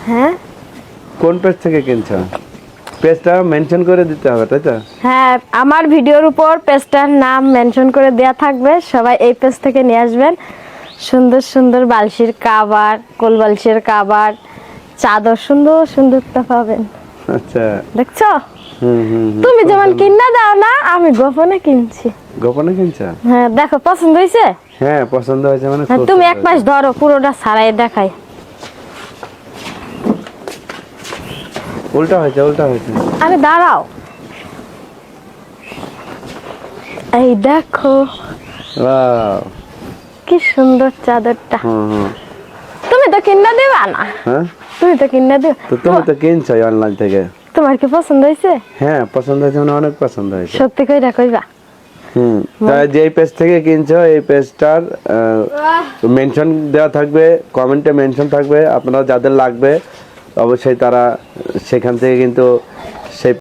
হ্যাঁ কোন পেজ থেকে কিনছো? পেজটা মেনশন করে দিতে হবে, তাই তো? হ্যাঁ, আমার ভিডিওর উপর পেজটার নাম মেনশন করে দেয়া থাকবে, সবাই এই পেজ থেকে নিয়ে আসবেন। সুন্দর সুন্দর বালশির কাভার, কোল বালশির কাভার, চাদর সুন্দর সুন্দরটা পাবেন। আচ্ছা। দেখছো, হুম। তুমি যেমন কিনা দাও না, আমি গোপনে কিনছি। গোপনে কিনছো? হ্যাঁ দেখো, পছন্দ হয়েছে? হ্যাঁ, পছন্দ হয়েছে মানে হ্যাঁ, খুব তুমি সুন্দর এক মাস হয়েছে। ধরো, পুরোটা ছাড়াই দেখাই। উল্টা হয়েছে। আরে দাঁড়াও, এই দেখো ওয়াও। কি সুন্দর চাদরটা। হুম। তুমি তো কিনা দেবা না, হ্যাঁ, তুমি তো কিনা দিও। তো তুমি তো কিনছো অনলাইন থেকে। তোমার কি পছন্দ হয়েছে? হ্যাঁ, পছন্দ হয়েছে মানে অনেক পছন্দ হয়েছে। সত্যি কইরা কইবা? তাই যেই পেজ থেকে কিনছো এই পেজটার মেনশন দেওয়া থাকবে, কমেন্টে মেনশন থাকবে, আপনারা যাদের লাগবে অবশ্যই তারা সেখান থেকে কিন্তু সেই